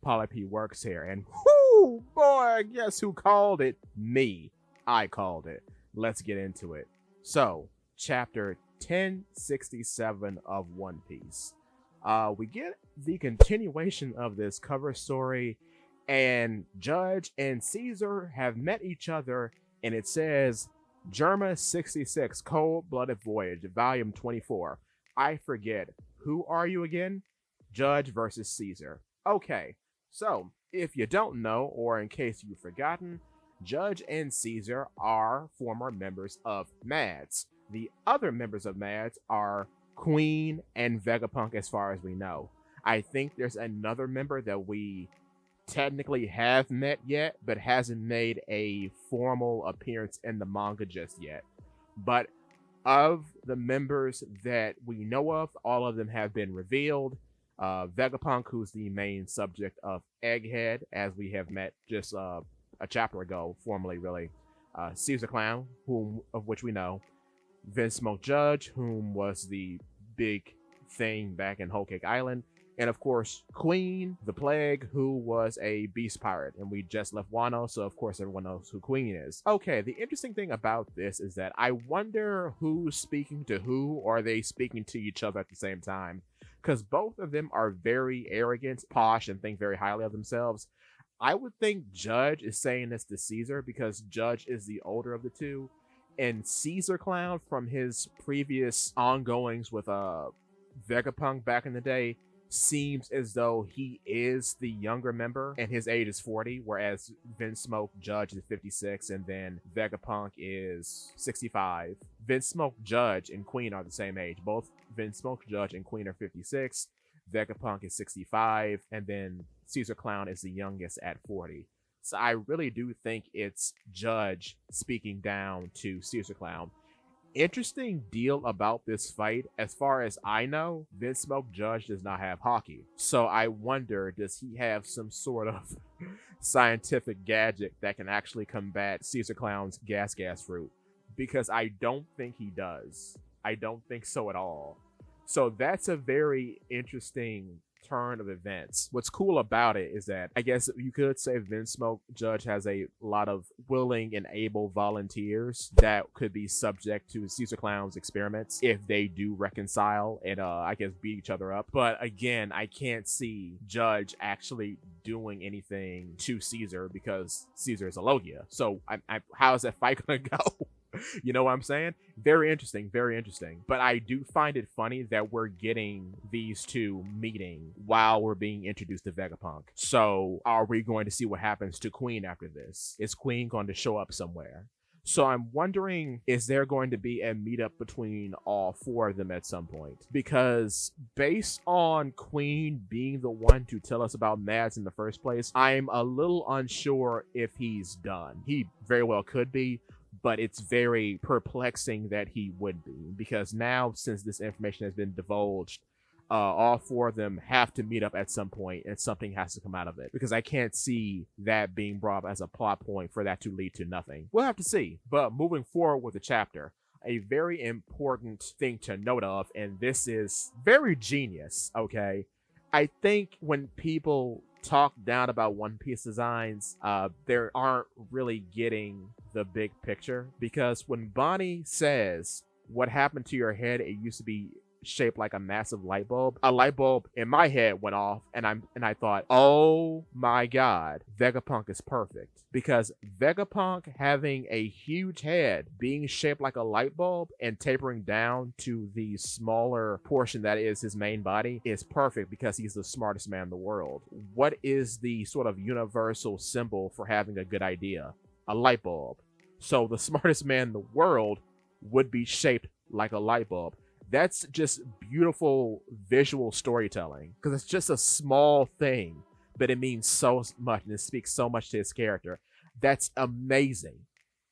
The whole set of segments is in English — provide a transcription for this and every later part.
Polipede works here. And whoo, boy, guess who called it? Me. I called it. Let's get into it. So, chapter 1067 of One Piece. We get the continuation of this cover story, and Judge and Caesar have met each other, and it says Germa 66 Cold Blooded Voyage, Volume 24. I forget. Who are you again? Judge versus Caesar. Okay, so if you don't know, or in case you've forgotten, Judge and Caesar are former members of Mads. The other members of Mads are Queen and Vegapunk, as far as we know. I think there's another member that we technically have met yet, but hasn't made a formal appearance in the manga just yet. But of the members that we know of, all of them have been revealed. Vegapunk, who's the main subject of Egghead, as we have met just a chapter ago, formally, really. Caesar Clown, of which we know. Vince Smoke Judge, whom was the big thing back in Whole Cake Island. And of course, Queen, the Plague, who was a beast pirate. And we just left Wano, so of course everyone knows who Queen is. Okay, the interesting thing about this is that I wonder who's speaking to who, or are they speaking to each other at the same time? Because both of them are very arrogant, posh, and think very highly of themselves. I would think Judge is saying this to Caesar because Judge is the older of the two. And Caesar Clown, from his previous ongoings with Vegapunk back in the day, seems as though he is the younger member and his age is 40, whereas Vince Smoke Judge is 56 and then Vegapunk is 65. Vince Smoke Judge and Queen are the same age. Both Vince Smoke Judge and Queen are 56. Vegapunk is 65, and then Caesar Clown is the youngest at 40. So I really do think it's Judge speaking down to Caesar Clown. Interesting deal about this fight, as far as I know, Vince Smoke Judge does not have hockey. So I wonder, does he have some sort of scientific gadget that can actually combat Caesar Clown's gas fruit? Because I don't think he does. I don't think so at all. So that's a very interesting turn of events. What's cool about it is that I guess you could say Vince Smoke Judge has a lot of willing and able volunteers that could be subject to Caesar Clown's experiments if they do reconcile and I guess beat each other up. But again, I can't see Judge actually doing anything to Caesar because Caesar is a Logia. So how is that fight gonna go? You know what I'm saying? Very interesting, very interesting. But I do find it funny that we're getting these two meeting while we're being introduced to Vegapunk. So are we going to see what happens to Queen after this? Is Queen going to show up somewhere? So I'm wondering, is there going to be a meetup between all four of them at some point? Because based on Queen being the one to tell us about Mads in the first place, I'm a little unsure if he's done. He very well could be, but it's very perplexing that he would be, because now, since this information has been divulged, all four of them have to meet up at some point and something has to come out of it, because I can't see that being brought up as a plot point for that to lead to nothing. We'll have to see. But moving forward with the chapter, a very important thing to note of, and this is very genius, okay? I think when people talk down about One Piece designs, they aren't really getting the big picture, because when Bonnie says, "What happened to your head? It used to be shaped like a massive light bulb," a light bulb in my head went off, and I thought, oh my god, Vegapunk is perfect, because Vegapunk having a huge head being shaped like a light bulb and tapering down to the smaller portion that is his main body is perfect, because he's the smartest man in the world. What is the sort of universal symbol for having a good idea? A light bulb. So the smartest man in the world would be shaped like a light bulb. That's just beautiful visual storytelling, because it's just a small thing, but it means so much and it speaks so much to his character. That's amazing.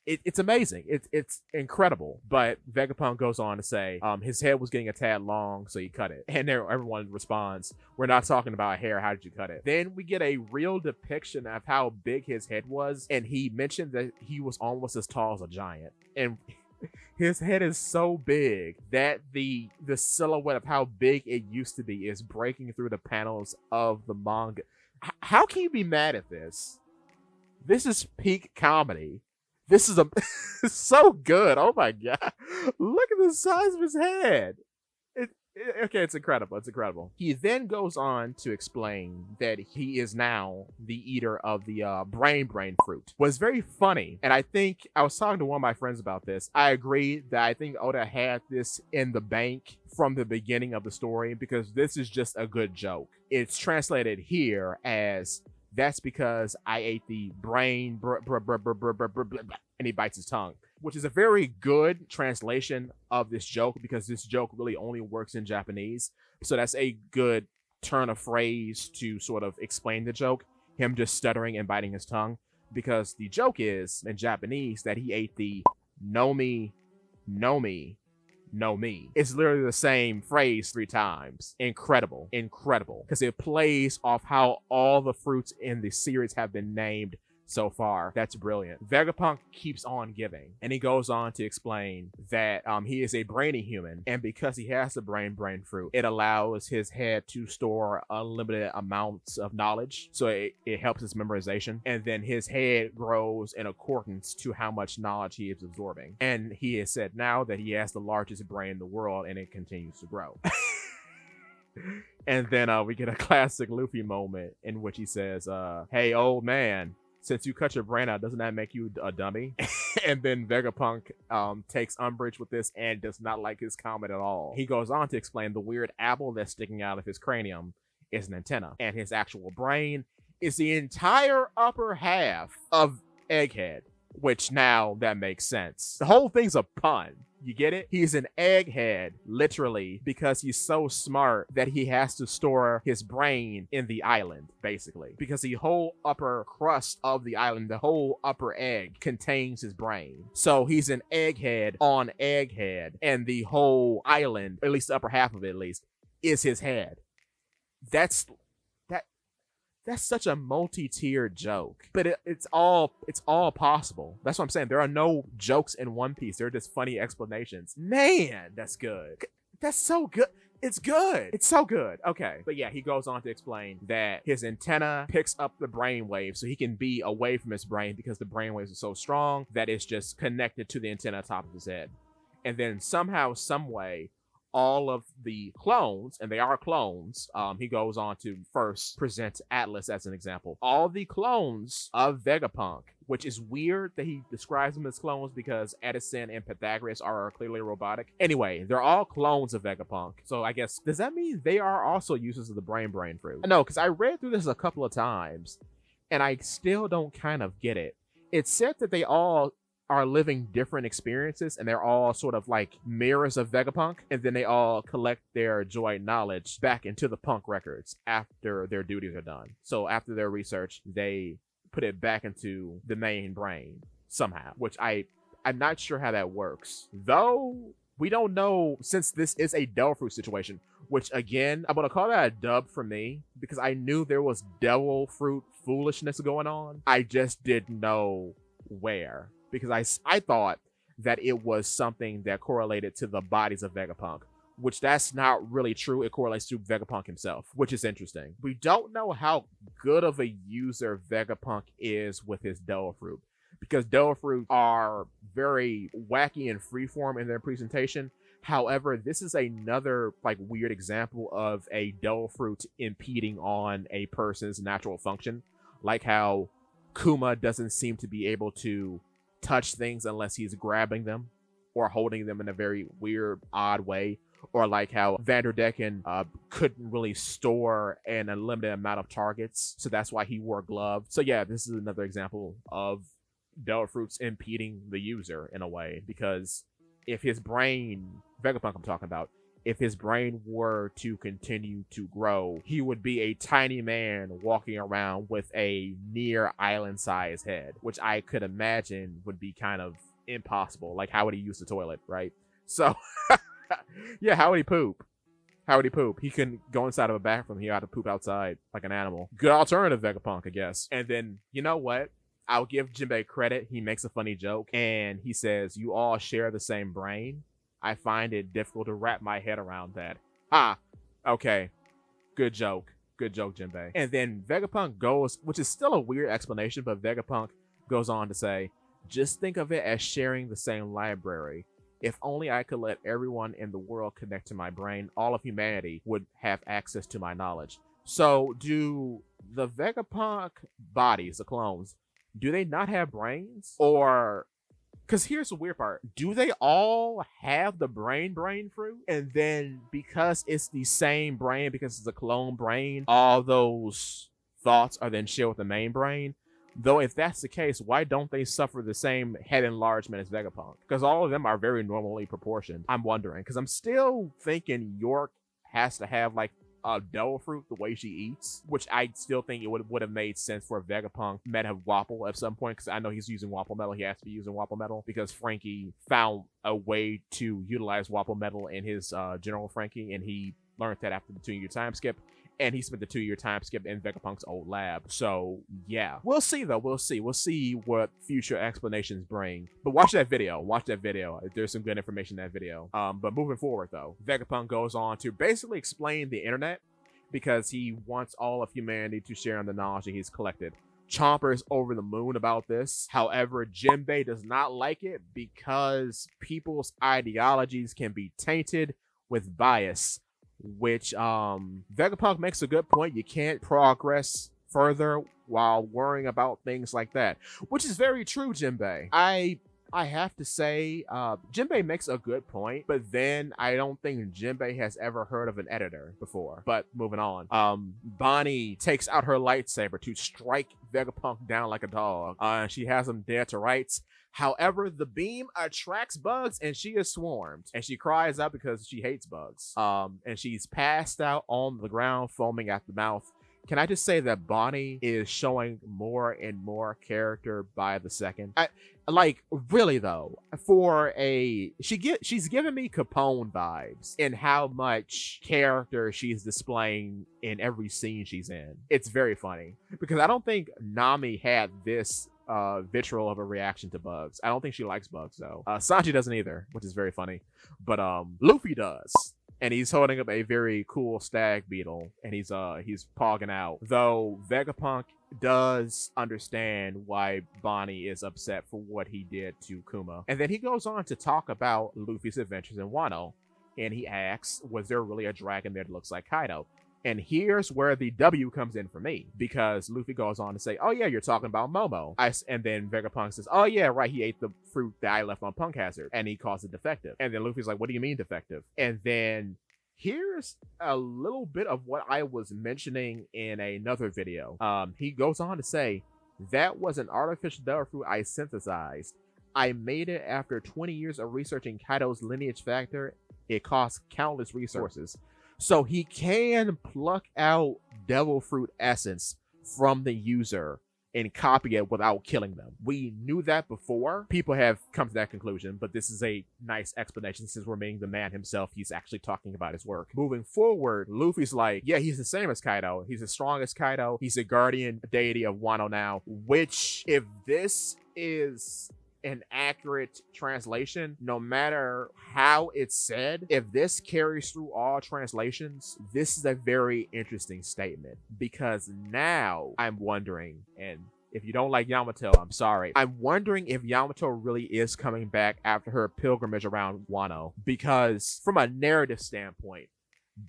It's amazing. It's incredible. But Vegapunk goes on to say his head was getting a tad long, so he cut it. And there, everyone responds, "We're not talking about hair. How did you cut it?" Then we get a real depiction of how big his head was, and he mentioned that he was almost as tall as a giant. And his head is so big that the silhouette of how big it used to be is breaking through the panels of the manga. How can you be mad at this? This is peak comedy. This is a so good. Oh my god. Look at the size of his head. Okay, it's incredible. It's incredible. He then goes on to explain that he is now the eater of the brain fruit. Was very funny, and I think I was talking to one of my friends about this. I agree that I think Oda had this in the bank from the beginning of the story because this is just a good joke. It's translated here as that's because I ate the brain, and he bites his tongue, which is a very good translation of this joke because this joke really only works in Japanese. So that's a good turn of phrase to sort of explain the joke, him just stuttering and biting his tongue, because the joke is in Japanese that he ate the nomi, nomi, no me. It's literally the same phrase 3 times. Incredible. Incredible. Because it plays off how all the fruits in the series have been named so far. That's brilliant. Vegapunk keeps on giving, and he goes on to explain that he is a brainy human, and because he has the brain fruit, it allows his head to store unlimited amounts of knowledge, so it helps his memorization, and then his head grows in accordance to how much knowledge he is absorbing. And he has said now that he has the largest brain in the world, and it continues to grow. And then we get a classic Luffy moment in which he says, hey, old man, since you cut your brain out, doesn't that make you a dummy? And then Vegapunk takes umbrage with this and does not like his comment at all. He goes on to explain the weird apple that's sticking out of his cranium is an antenna, and his actual brain is the entire upper half of Egghead, which now that makes sense. The whole thing's a pun. You get it? He's an egghead, literally, because he's so smart that he has to store his brain in the island, basically. Because the whole upper crust of the island, the whole upper egg, contains his brain. So he's an egghead on egghead, and the whole island, at least the upper half of it at least, is his head. That's such a multi-tiered joke, but it's all possible. That's what I'm saying. There are no jokes in One Piece. They're just funny explanations. Man, that's good. That's so good. It's good. It's so good. Okay. But yeah, he goes on to explain that his antenna picks up the brain waves so he can be away from his brain because the brain waves are so strong that it's just connected to the antenna top of his head. And then somehow, some way, all of the clones, and they are clones, he goes on to first present Atlas as an example. All the clones of Vegapunk, which is weird that he describes them as clones because Edison and Pythagoras are clearly robotic. Anyway, they're all clones of Vegapunk. So I guess, does that mean they are also users of the brain fruit? No, because I read through this a couple of times, and I still don't kind of get it. It said that they all are living different experiences, and they're all sort of like mirrors of Vegapunk, and then they all collect their joy knowledge back into the Punk records after their duties are done. So after their research, they put it back into the main brain somehow, which I'm not sure how that works. Though we don't know, since this is a devil fruit situation, which again, I'm gonna call that a dub for me because I knew there was devil fruit foolishness going on. I just didn't know where. Because I thought that it was something that correlated to the bodies of Vegapunk, which that's not really true. It correlates to Vegapunk himself, which is interesting. We don't know how good of a user Vegapunk is with his Devil Fruit, because Devil Fruit are very wacky and freeform in their presentation. However, this is another like weird example of a Devil Fruit impeding on a person's natural function, like how Kuma doesn't seem to be able to touch things unless he's grabbing them or holding them in a very weird, odd way, or like how Vanderdecken couldn't really store an unlimited amount of targets, so that's why he wore gloves. So yeah, this is another example of Devil Fruits impeding the user in a way, because if his brain, Vegapunk I'm talking about, if his brain were to continue to grow, he would be a tiny man walking around with a near island-sized head, which I could imagine would be kind of impossible. Like, how would he use the toilet, right? So, yeah, how would he poop? How would he poop? He couldn't go inside of a bathroom. He had to poop outside like an animal. Good alternative, Vegapunk, I guess. And then, you know what? I'll give Jinbei credit. He makes a funny joke, and he says, you all share the same brain. I find it difficult to wrap my head around that. Okay. Good joke. Good joke, Jinbei. And then Vegapunk goes, which is still a weird explanation, but Vegapunk goes on to say, just think of it as sharing the same library. If only I could let everyone in the world connect to my brain, all of humanity would have access to my knowledge. So do the Vegapunk bodies, the clones, do they not have brains? Or, because here's the weird part, do they all have the brain fruit? And then because it's the same brain, because it's a clone brain, all those thoughts are then shared with the main brain? Though if that's the case, why don't they suffer the same head enlargement as Vegapunk? Because all of them are very normally proportioned. I'm wondering, because I'm still thinking York has to have like a devil fruit the way she eats, which I still think it would have made sense for Vegapunk to have Wapple at some point, because I know he's using Wapple Metal. He has to be using Wapple Metal because Frankie found a way to utilize Wapple Metal in his General Frankie, and he learned that after the 2-year time skip. And he spent the 2-year time skip in Vegapunk's old lab. So, yeah. We'll see, though. We'll see. We'll see what future explanations bring. But watch that video. Watch that video. There's some good information in that video. But moving forward, though, Vegapunk goes on to basically explain the internet because he wants all of humanity to share in the knowledge that he's collected. Chomper's over the moon about this. However, Jinbei does not like it because people's ideologies can be tainted with bias, which Vegapunk makes a good point. You can't progress further while worrying about things like that, which is very true, Jinbei. I have to say, Jinbei makes a good point, but then I don't think Jinbei has ever heard of an editor before. But moving on, Bonnie takes out her lightsaber to strike Vegapunk down like a dog. She has him dead to rights. However, the beam attracts bugs and she is swarmed. And she cries out because she hates bugs. And she's passed out on the ground, foaming at the mouth. Can I just say that Bonnie is showing more and more character by the second? Really though, she's giving me Capone vibes in how much character she's displaying in every scene she's in. It's very funny because I don't think Nami had this vitriol of a reaction to bugs. I don't think she likes bugs though. Sanji doesn't either, which is very funny. But Luffy does. And he's holding up a very cool stag beetle, and he's pogging out. Though Vegapunk does understand why Bonnie is upset for what he did to Kuma. And then he goes on to talk about Luffy's adventures in Wano. And he asks, was there really a dragon there that looks like Kaido? And here's where the W comes in for me, because Luffy goes on to say, oh yeah, you're talking about Momo. And then Vegapunk says, oh yeah, right, he ate the fruit that I left on Punk Hazard, and he calls it defective. And then Luffy's like, what do you mean defective? And then here's a little bit of what I was mentioning in another video. He goes on to say, that was an artificial devil fruit I synthesized. I made it after 20 years of researching Kaido's lineage factor. It cost countless resources. So he can pluck out devil fruit essence from the user and copy it without killing them. We knew that before. People have come to that conclusion, but this is a nice explanation since we're meeting the man himself. He's actually talking about his work. Moving forward, Luffy's like, yeah, he's the same as Kaido. He's as strong as Kaido. He's a guardian deity of Wano now, which, if this is an accurate translation, no matter how it's said, if this carries through all translations, this is a very interesting statement, because now I'm wondering, and if you don't like Yamato, I'm sorry, I'm wondering if Yamato really is coming back after her pilgrimage around Wano, because from a narrative standpoint,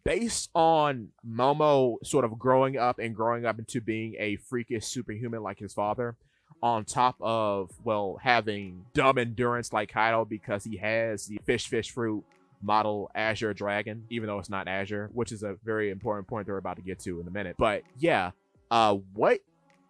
based on Momo sort of growing up into being a freakish superhuman like his father, on top of, well, having dumb endurance like Kaido because he has the fish fruit model Azure Dragon, even though it's not Azure, which is a very important point they're about to get to in a minute. But yeah, what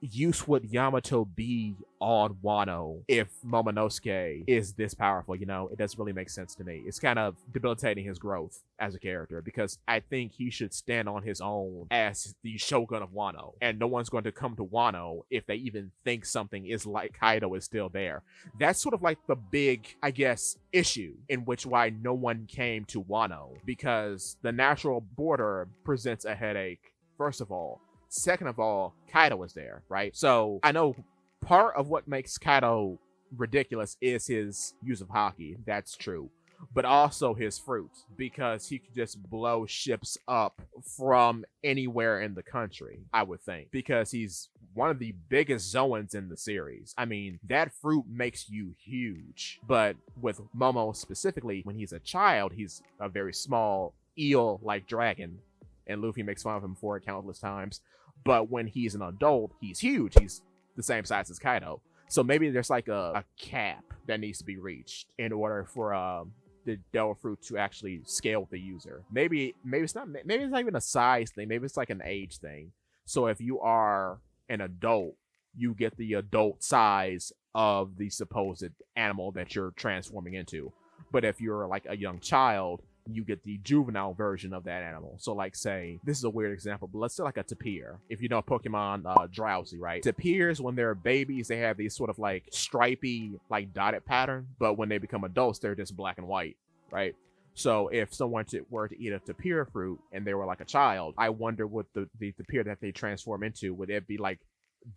use would Yamato be on Wano if Momonosuke is this powerful? You know, it doesn't really make sense to me. It's kind of debilitating his growth as a character, because I think he should stand on his own as the Shogun of Wano, and no one's going to come to Wano if they even think something is like Kaido is still there. That's sort of like the big, I guess, issue in which why no one came to Wano, because the natural border presents a headache, first of all. Second of all, Kaido was there, right? So I know part of what makes Kaido ridiculous is his use of haki. That's true. but also his fruit, because he could just blow ships up from anywhere in the country, I would think, because he's one of the biggest Zoans in the series. I mean, that fruit makes you huge. But with Momo specifically, when he's a child, he's a very small eel-like dragon, and Luffy makes fun of him for it countless times. But when he's an adult, he's huge. He's the same size as Kaido. So maybe there's like a cap that needs to be reached in order for the devil fruit to actually scale with the user. Maybe it's not even a size thing. Maybe it's like an age thing. So if you are an adult, you get the adult size of the supposed animal that you're transforming into. But if you're like a young child, you get the juvenile version of that animal. So like, say, this is a weird example, but let's say like a tapir. If you know Pokemon Drowsy, right? Tapirs, when they're babies, they have these sort of like stripy, like dotted pattern, but when they become adults, they're just black and white, right? So if someone were to eat a tapir fruit and they were like a child, I wonder what the tapir that they transform into, would it be like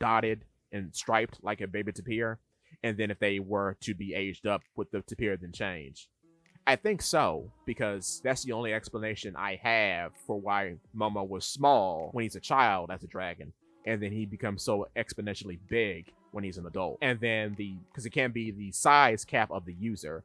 dotted and striped like a baby tapir? And then if they were to be aged up, would the tapir then change? I think so, because that's the only explanation I have for why Momo was small when he's a child as a dragon, and then he becomes so exponentially big when he's an adult. And then because it can be the size cap of the user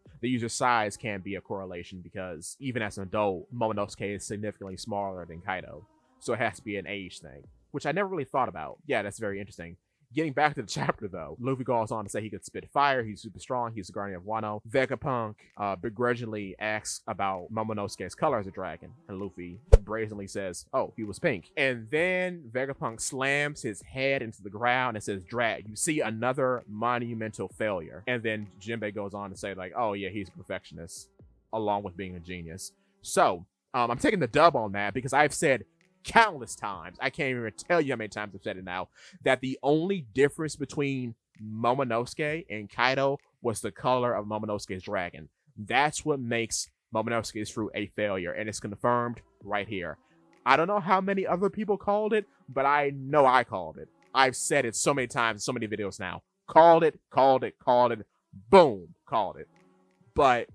size can be a correlation, because even as an adult, Momonosuke is significantly smaller than Kaido. So it has to be an age thing, which I never really thought about. Yeah, that's very interesting. Getting back to the chapter, though, Luffy goes on to say he could spit fire, he's super strong, he's the guardian of Wano. Vegapunk begrudgingly asks about Momonosuke's color as a dragon, and Luffy brazenly says, oh, he was pink. And then Vegapunk slams his head into the ground and says, Drat, you see another monumental failure. And then Jinbei goes on to say, like, oh yeah, he's a perfectionist, along with being a genius. So, I'm taking the dub on that, because I've said countless times, I can't even tell you how many times I've said it now, that the only difference between Momonosuke and Kaido was the color of Momonosuke's dragon. That's what makes Momonosuke's fruit a failure, and it's confirmed right here. I don't know how many other people called it, but I know I called it. I've said it so many times, so many videos now. Called it, boom, called it. But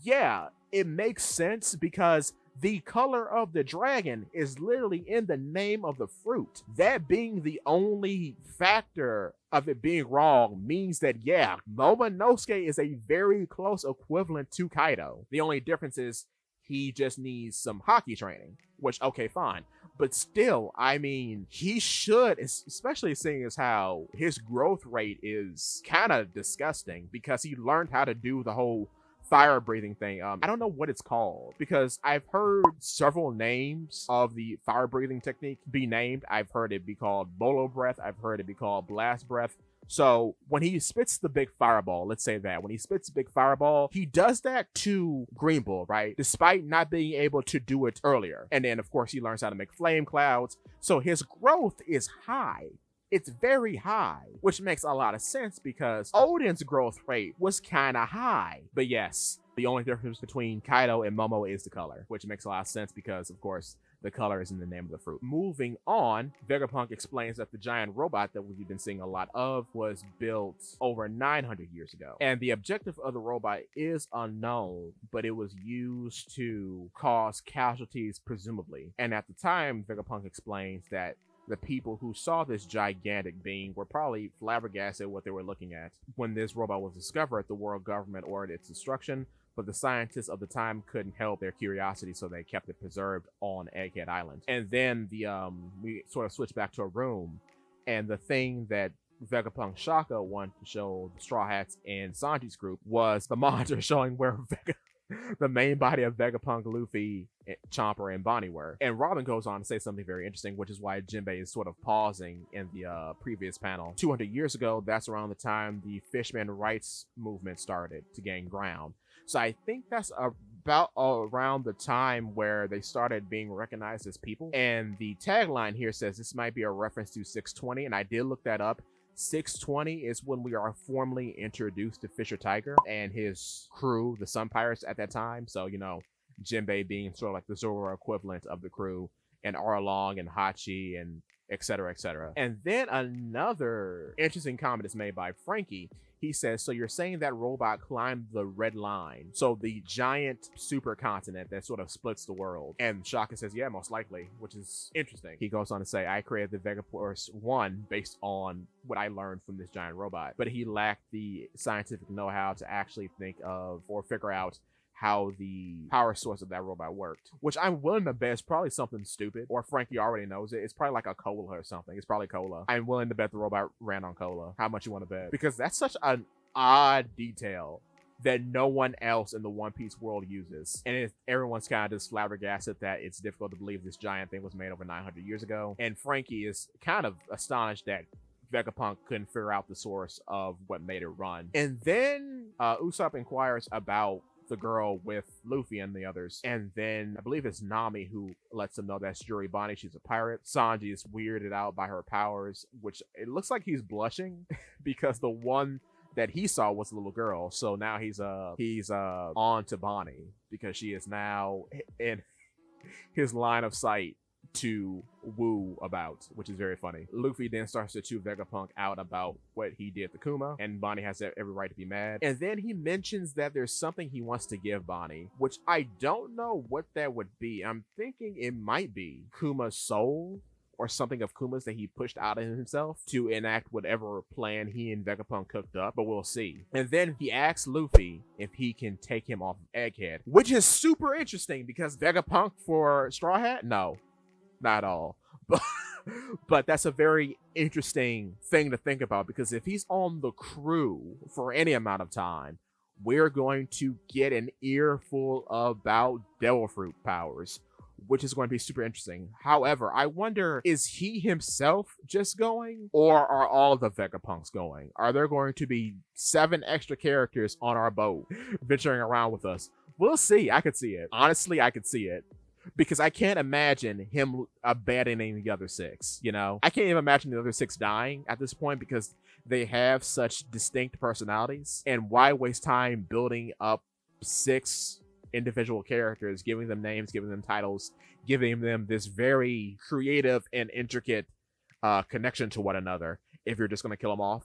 yeah, it makes sense, because the color of the dragon is literally in the name of the fruit. That being the only factor of it being wrong means that, yeah, Momonosuke is a very close equivalent to Kaido. The only difference is he just needs some hockey training, which, okay, fine. But still, I mean, he should, especially seeing as how his growth rate is kind of disgusting, because he learned how to do the whole fire breathing thing. I don't know what it's called, because I've heard several names of the fire breathing technique be named. I've heard it be called bolo breath. I've heard it be called blast breath. So when he spits the big fireball, let's say that when he spits the big fireball, he does that to Green Bull, right? Despite not being able to do it earlier. And then of course he learns how to make flame clouds. So his growth is high. It's very high, which makes a lot of sense, because Odin's growth rate was kind of high. But yes, the only difference between Kaido and Momo is the color, which makes a lot of sense, because of course the color is in the name of the fruit. Moving on, Vegapunk explains that the giant robot that we've been seeing a lot of was built over 900 years ago. And the objective of the robot is unknown, but it was used to cause casualties, presumably. And at the time, Vegapunk explains that the people who saw this gigantic being were probably flabbergasted at what they were looking at. When this robot was discovered, the world government ordered its destruction, but the scientists of the time couldn't help their curiosity, so they kept it preserved on Egghead Island. And then we sort of switched back to a room, and the thing that Vegapunk Shaka wanted to show the Straw Hats and Sanji's group was the monitor showing where the main body of Vegapunk, Luffy, Chomper, and Bonnie were. And Robin goes on to say something very interesting, which is why Jinbei is sort of pausing in the previous panel. 200 years ago, that's around the time the Fishman rights movement started to gain ground. So I think that's about around the time where they started being recognized as people. And the tagline here says this might be a reference to 620, and I did look that up. 620 is when we are formally introduced to Fisher Tiger and his crew, the Sun Pirates, at that time. So, you know, Jinbei being sort of like the Zoro equivalent of the crew, and Arlong and Hachi and etc., etc. And then another interesting comment is made by Frankie. He says, so you're saying that robot climbed the red line, so the giant supercontinent that sort of splits the world? And Shaka says, yeah, most likely, which is interesting. He goes on to say, I created the Vegaforce 1 based on what I learned from this giant robot, but he lacked the scientific know-how to actually think of or figure out how the power source of that robot worked, which I'm willing to bet is probably something stupid, or Frankie already knows it. It's probably like a cola or something. It's probably cola. I'm willing to bet the robot ran on cola. How much you want to bet? Because that's such an odd detail that no one else in the One Piece world uses. And everyone's kind of just flabbergasted that it's difficult to believe this giant thing was made over 900 years ago. And Frankie is kind of astonished that Vegapunk couldn't figure out the source of what made it run. And then Usopp inquires about the girl with Luffy and the others, and then I believe it's Nami who lets him know that's Yuri Bani. She's a pirate. Sanji is weirded out by her powers, which it looks like he's blushing because the one that he saw was a little girl. So now he's on to Bonnie because she is now in his line of sight to woo about, which is very funny. Luffy then starts to chew Vegapunk out about what he did to Kuma, and Bonnie has every right to be mad. And then he mentions that there's something he wants to give Bonnie, which I don't know what that would be. I'm thinking it might be Kuma's soul or something of Kuma's that he pushed out of himself to enact whatever plan he and Vegapunk cooked up, but we'll see. And then he asks Luffy if he can take him off of Egghead, which is super interesting because Vegapunk for Straw Hat? No. Not at all. But that's a very interesting thing to think about because if he's on the crew for any amount of time, we're going to get an earful about Devil Fruit powers, which is going to be super interesting. However, I wonder, is he himself just going, or are all the Vegapunks going? Are there going to be 7 extra characters on our boat venturing around with us? We'll see. I could see it. Honestly, I could see it. Because I can't imagine him abandoning the other 6, you know? I can't even imagine the other 6 dying at this point because they have such distinct personalities. And why waste time building up 6 individual characters, giving them names, giving them titles, giving them this very creative and intricate connection to one another if you're just going to kill them off?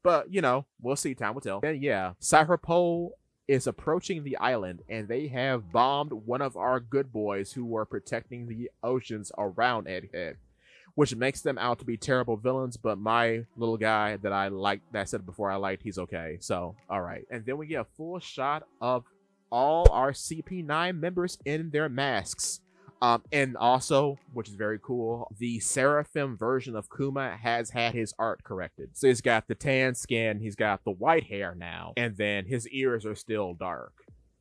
But, you know, we'll see. Time will tell. And yeah, Cypher Pole is approaching the island, and they have bombed one of our good boys who were protecting the oceans around Egghead, which makes them out to be terrible villains, but my little guy that I liked, that I said before I liked, he's okay. So, all right. And then we get a full shot of all our CP9 members in their masks. And also, which is very cool, the Seraphim version of Kuma has had his art corrected. So he's got the tan skin, he's got the white hair now, and then his ears are still dark.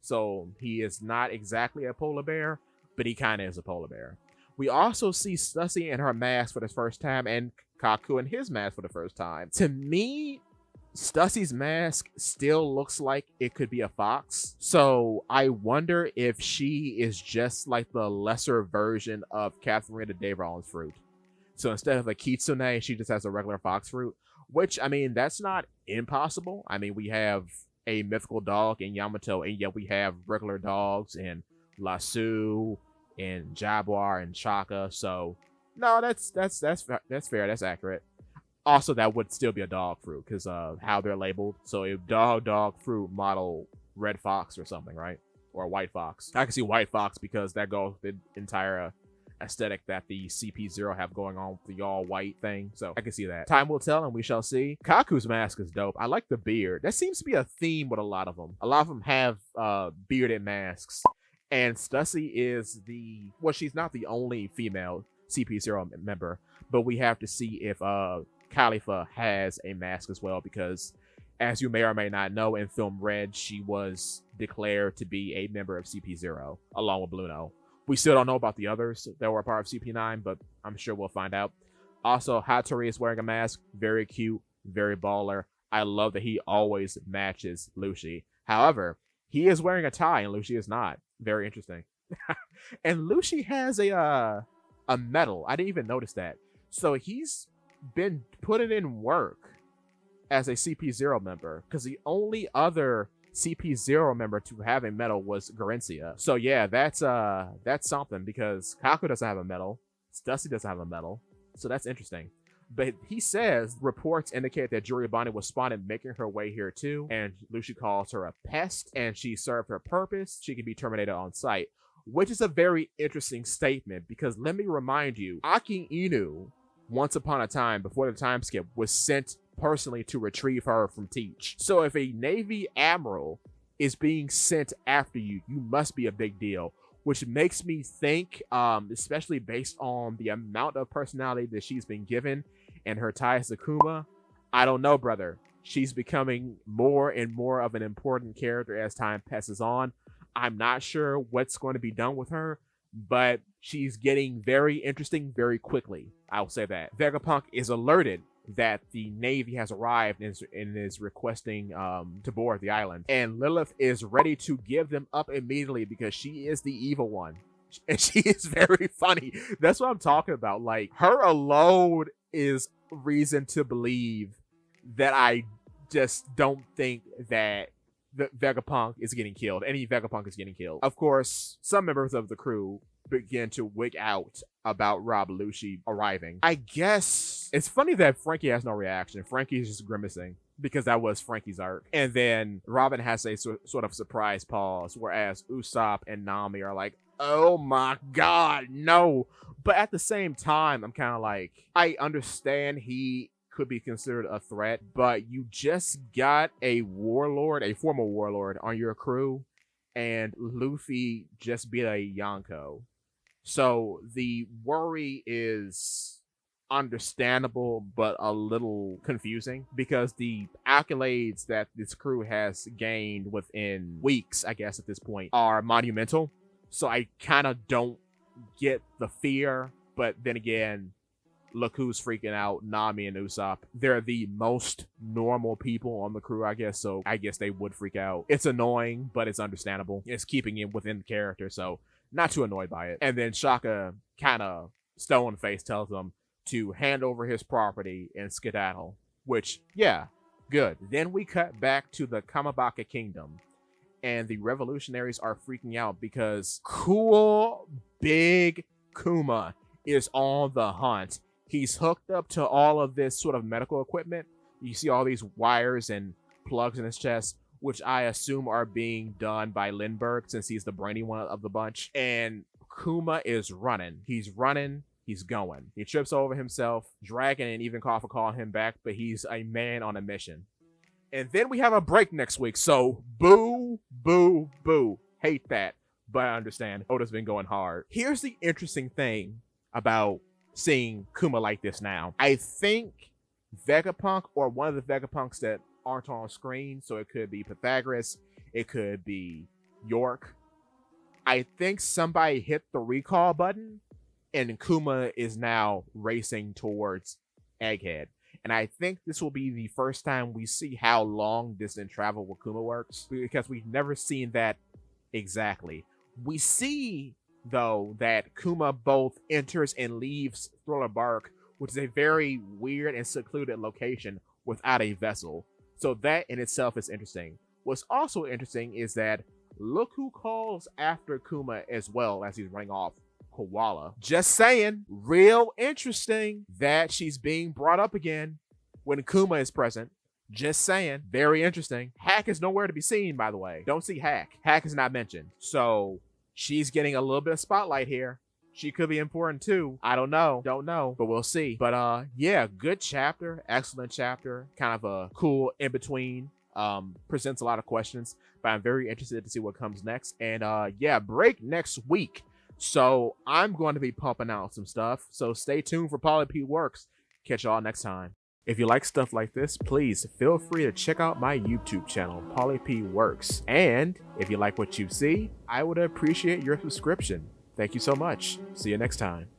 So he is not exactly a polar bear, but he kind of is a polar bear. We also see Stussy in her mask for the first time, and Kaku in his mask for the first time. To me, Stussy's mask still looks like it could be a fox. So I wonder if she is just like the lesser version of Catherine the Daveron's fruit. So instead of a kitsune, she just has a regular fox fruit, which, I mean, that's not impossible. I mean, we have a mythical dog in Yamato, and yet we have regular dogs in Lasso, in Jaguar, and Chaka. So no, that's fair. That's accurate. Also, that would still be a dog fruit because of how they're labeled. So a dog fruit model red fox or something, right? Or a white fox. I can see white fox because that goes with the entire aesthetic that the CP0 have going on with the all white thing. So I can see that. Time will tell and we shall see. Kaku's mask is dope. I like the beard. That seems to be a theme with a lot of them. A lot of them have bearded masks. And Stussy is well, she's not the only female CP0 member, but we have to see if Khalifa has a mask as well, because as you may or may not know, in Film Red, she was declared to be a member of CP0 along with Bluno. We still don't know about the others that were a part of CP9, but I'm sure we'll find out. Also, Hattori is wearing a mask. Very cute, very baller. I love that he always matches Lucy. However, he is wearing a tie and Lucy is not. Very interesting. And Lucy has a medal. I didn't even notice that. So he's been putting in work as a CP0 member, because the only other CP0 member to have a medal was Garencia. So yeah, that's something, because Kaku doesn't have a medal, Stussy doesn't have a medal, So that's interesting. But he says reports indicate that Juribani was spotted making her way here too, and Lucy calls her a pest, and she served her purpose. She can be terminated on sight, which is a very interesting statement because let me remind you, Aki Inu, once upon a time, before the time skip, was sent personally to retrieve her from Teach. So if a Navy admiral is being sent after you, you must be a big deal. Which makes me think, especially based on the amount of personality that she's been given and her ties to Kuma, I don't know, brother. She's becoming more and more of an important character as time passes on. I'm not sure what's going to be done with her, but she's getting very interesting very quickly. I'll say that. Vegapunk is alerted that the Navy has arrived and is requesting to board the island. And Lilith is ready to give them up immediately because she is the evil one. And she is very funny. That's what I'm talking about. Like, her alone is reason to believe that I just don't think that the Vegapunk is getting killed. Any Vegapunk is getting killed. Of course, some members of the crew begin to wig out about Rob Lucci arriving. I guess it's funny that Frankie has no reaction. Frankie is just grimacing because that was Frankie's arc. And then Robin has a sort of surprise pause, whereas Usopp and Nami are like, oh my god, no. But at the same time, I'm kind of like, I understand he could be considered a threat, but you just got a warlord, a former warlord on your crew, and Luffy just beat a Yonko. So the worry is understandable, but a little confusing because the accolades that this crew has gained within weeks, I guess at this point, are monumental. So I kind of don't get the fear, but then again, look who's freaking out, Nami and Usopp. They're the most normal people on the crew, I guess, so I guess they would freak out. It's annoying, but it's understandable. It's keeping him within the character, so not too annoyed by it. And then Shaka kind of stone-faced tells him to hand over his property and skedaddle, which, yeah, good. Then we cut back to the Kamabaka Kingdom, and the revolutionaries are freaking out because cool big Kuma is on the hunt. He's hooked up to all of this sort of medical equipment. You see all these wires and plugs in his chest, which I assume are being done by Lindbergh since he's the brainy one of the bunch. And Kuma is running. He's running. He's going. He trips over himself. Dragon and even Kafka call him back, but he's a man on a mission. And then we have a break next week. So boo, boo, boo. Hate that. But I understand. Oda's been going hard. Here's the interesting thing about seeing Kuma like this now. I think Vegapunk, or one of the Vegapunks that aren't on screen, so it could be Pythagoras, it could be York. I think somebody hit the recall button and Kuma is now racing towards Egghead. And I think this will be the first time we see how long distance travel with Kuma works, because we've never seen that exactly. We see, though, that Kuma both enters and leaves Thriller Bark, which is a very weird and secluded location without a vessel. So that in itself is interesting. What's also interesting is that look who calls after Kuma as well as he's running off. Koala. Just saying, real interesting that she's being brought up again when Kuma is present. Just saying, very interesting. Hack is nowhere to be seen, by the way. Don't see Hack. Hack is not mentioned. So she's getting a little bit of spotlight here. She could be important too. I don't know, but we'll see. But yeah, good chapter, excellent chapter. Kind of a cool in between. Presents a lot of questions, but I'm very interested to see what comes next. And yeah, break next week. So I'm going to be pumping out some stuff. So stay tuned for Polipede Works. Catch y'all next time. If you like stuff like this, please feel free to check out my YouTube channel, Polipede Works. And if you like what you see, I would appreciate your subscription. Thank you so much. See you next time.